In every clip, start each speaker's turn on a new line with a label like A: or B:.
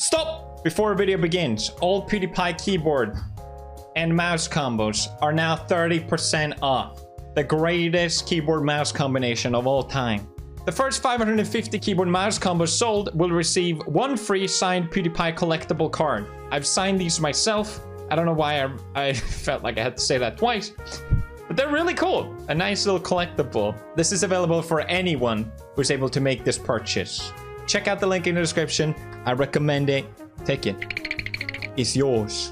A: Stop! Before video begins, all PewDiePie keyboard and mouse combos are now 30% off. The greatest keyboard mouse combination of all time. The first 550 keyboard mouse combos sold will receive one free signed PewDiePie collectible card. I've signed these myself. I don't know why I felt like I had to say that twice. But they're really cool. A nice little collectible. This is available for anyone who's able to make this purchase. Check out the link in the description. I recommend it. Take it. It's yours.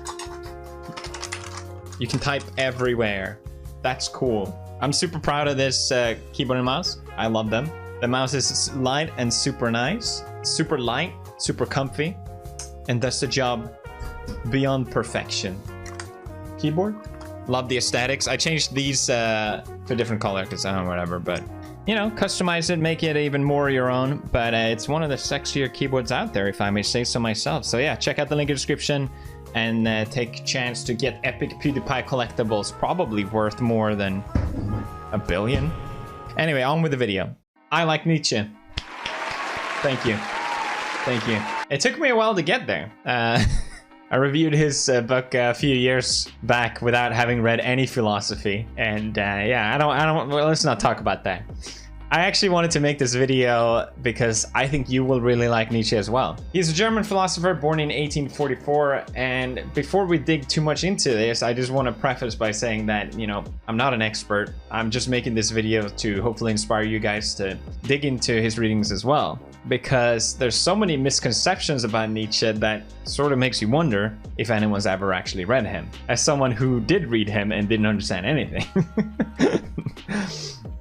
A: You can type everywhere. That's cool. I'm super proud of this keyboard and mouse. I love them. The mouse is light and super nice. Super light, super comfy, and does the job beyond perfection. Keyboard. Love the aesthetics. I changed these to a different color because I don't know, whatever, but you know, customize it, make it even more your own. But it's one of the sexier keyboards out there, if I may say so myself. So yeah, check out the link in the description and take a chance to get epic PewDiePie collectibles, probably worth more than $1 billion. Anyway, on with the video. I like Nietzsche. Thank you. Thank you. It took me a while to get there. I reviewed his book a few years back without having read any philosophy, and yeah, well, let's not talk about that. I actually wanted to make this video because I think you will really like Nietzsche as well. He's a German philosopher born in 1844, and before we dig too much into this, I just want to preface by saying that, you know, I'm not an expert. I'm just making this video to hopefully inspire you guys to dig into his readings as well, because there's so many misconceptions about Nietzsche that sort of makes you wonder if anyone's ever actually read him. As someone who did read him and didn't understand anything.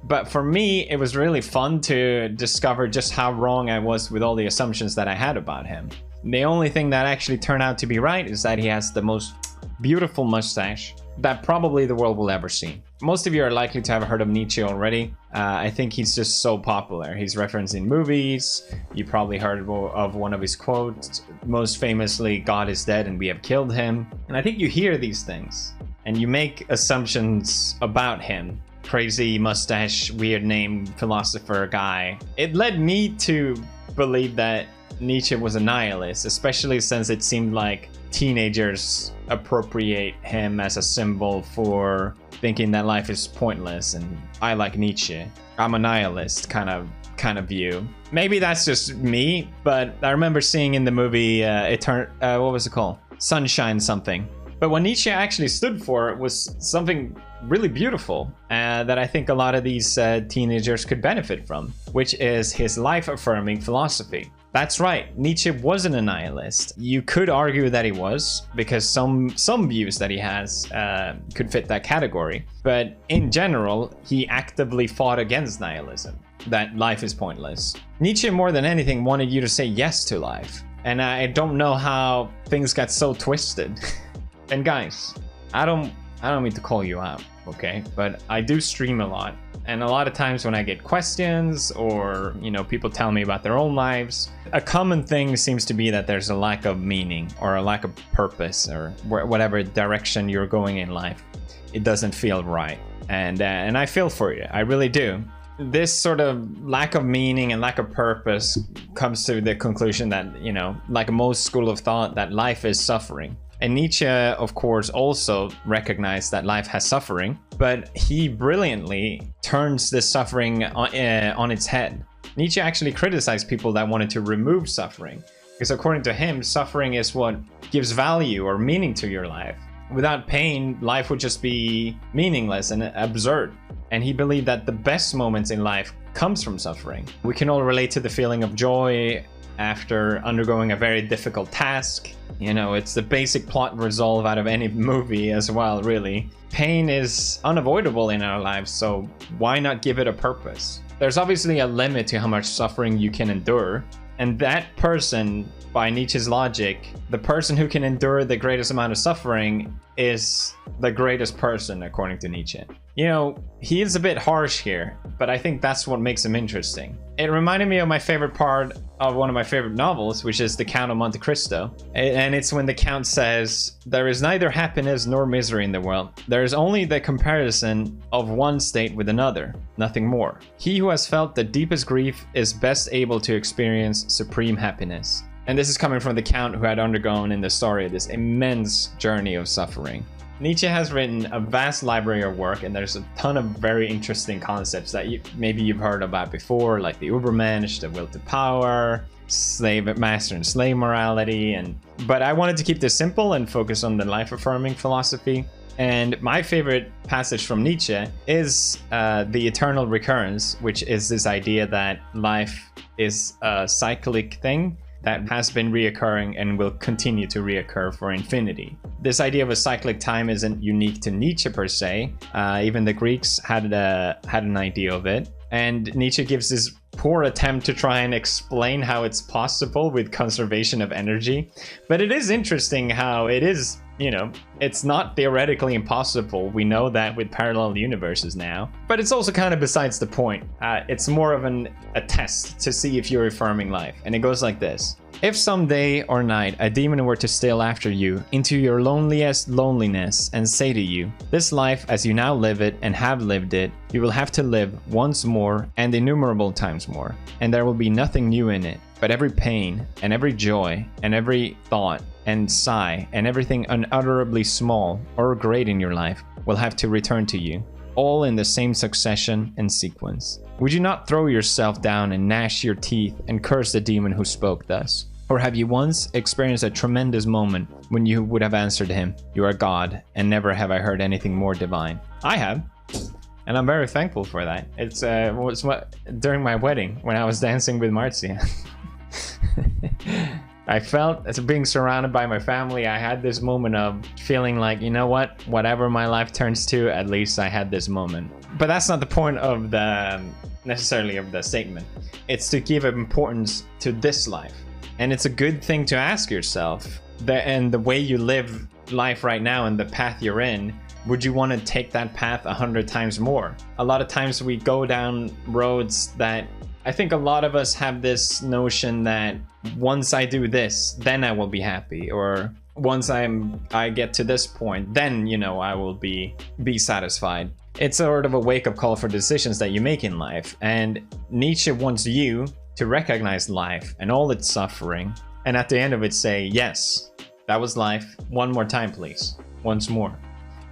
A: But for me, it was really fun to discover just how wrong I was with all the assumptions that I had about him. The only thing that actually turned out to be right is that he has the most beautiful mustache that probably the world will ever see. Most of you are likely to have heard of Nietzsche already. I think he's just so popular. He's referenced in movies. You probably heard of one of his quotes, most famously, "God is dead and we have killed him." And I think you hear these things and you make assumptions about him. Crazy mustache, weird name, philosopher guy. It led me to believe that Nietzsche was a nihilist, especially since it seemed like teenagers appropriate him as a symbol for thinking that life is pointless. And I like Nietzsche. I'm a nihilist kind of view. Maybe that's just me, but I remember seeing in the movie what was it called? Sunshine something. But what Nietzsche actually stood for was something really beautiful that I think a lot of these teenagers could benefit from, which is his life-affirming philosophy. That's right, Nietzsche wasn't a nihilist. You could argue that he was, because some views that he has could fit that category. But in general, he actively fought against nihilism, that life is pointless. Nietzsche, more than anything, wanted you to say yes to life. And I don't know how things got so twisted. And guys, I don't mean to call you out, okay? But I do stream a lot. And a lot of times when I get questions or, you know, people tell me about their own lives, a common thing seems to be that there's a lack of meaning or a lack of purpose or whatever direction you're going in life. It doesn't feel right. And I feel for you. I really do. This sort of lack of meaning and lack of purpose comes to the conclusion that, you know, like most school of thought, that life is suffering. And Nietzsche, of course, also recognized that life has suffering, but he brilliantly turns this suffering on its head. Nietzsche actually criticized people that wanted to remove suffering, because according to him, suffering is what gives value or meaning to your life. Without pain, life would just be meaningless and absurd. And he believed that the best moments in life comes from suffering. We can all relate to the feeling of joy after undergoing a very difficult task. You know, it's the basic plot resolve out of any movie as well, really. Pain is unavoidable in our lives, so why not give it a purpose? There's obviously a limit to how much suffering you can endure, and that person, by Nietzsche's logic, the person who can endure the greatest amount of suffering is the greatest person, according to Nietzsche. You know, he is a bit harsh here, but I think that's what makes him interesting. It reminded me of my favorite part of one of my favorite novels, which is The Count of Monte Cristo. And it's when the Count says, "There is neither happiness nor misery in the world. There is only the comparison of one state with another, nothing more. He who has felt the deepest grief is best able to experience supreme happiness." And this is coming from the Count, who had undergone in the story this immense journey of suffering. Nietzsche has written a vast library of work, and there's a ton of very interesting concepts that maybe you've heard about before, like the Übermensch, the will to power, master and slave morality. But I wanted to keep this simple and focus on the life-affirming philosophy. And my favorite passage from Nietzsche is the eternal recurrence, which is this idea that life is a cyclic thing that has been reoccurring and will continue to reoccur for infinity. This idea of a cyclic time isn't unique to Nietzsche per se. Even the Greeks had an idea of it. And Nietzsche gives this poor attempt to try and explain how it's possible with conservation of energy. But it is interesting how it is, you know, it's not theoretically impossible. We know that with parallel universes now. But it's also kind of besides the point. It's more of a test to see if you're affirming life. And it goes like this. If some day or night a demon were to steal after you into your loneliest loneliness and say to you, this life as you now live it and have lived it, you will have to live once more and innumerable times more, and there will be nothing new in it, but every pain and every joy and every thought and sigh and everything unutterably small or great in your life will have to return to you, all in the same succession and sequence. Would you not throw yourself down and gnash your teeth and curse the demon who spoke thus? Or have you once experienced a tremendous moment when you would have answered him, you are God, and never have I heard anything more divine? I have, and I'm very thankful for that. It's during my wedding when I was dancing with Marcia. I felt, as being surrounded by my family, I had this moment of feeling like, you know what, whatever my life turns to, at least I had this moment. But that's not the point of necessarily of the statement. It's to give importance to this life. And it's a good thing to ask yourself, and the way you live life right now and the path you're in, would you want to take that path 100 times more? A lot of times we go down roads that I think a lot of us have this notion that once I do this, then I will be happy, or once I get to this point, then, you know, I will be satisfied. It's sort of a wake-up call for decisions that you make in life, and Nietzsche wants you to recognize life and all its suffering, and at the end of it say, yes, that was life, one more time please, once more.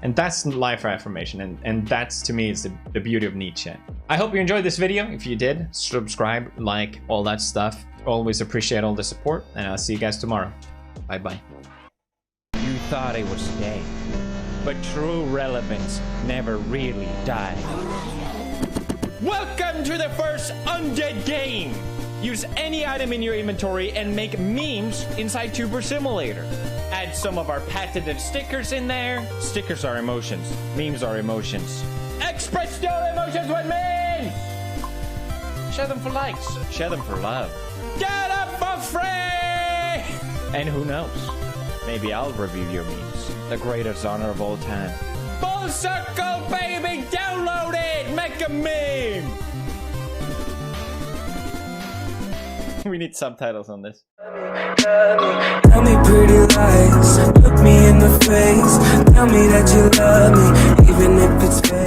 A: And that's life affirmation, and that's, to me, is the beauty of Nietzsche. I hope you enjoyed this video. If you did, subscribe, like, all that stuff. Always appreciate all the support, and I'll see you guys tomorrow. Bye-bye.
B: You thought it was dead, but true relevance never really died. Welcome to the first Undead game! Use any item in your inventory and make memes inside Tuber Simulator. Add some of our patented stickers in there. Stickers are emotions. Memes are emotions. Express your emotions with memes! Share them for likes. Share them for love. Get them for free! And who knows? Maybe I'll review your memes. The greatest honor of all time. Full circle, baby! Download it! Make a meme! We need subtitles on this.
C: Tell me pretty lies, look me in the face. Tell me that you love me, even if it's fake.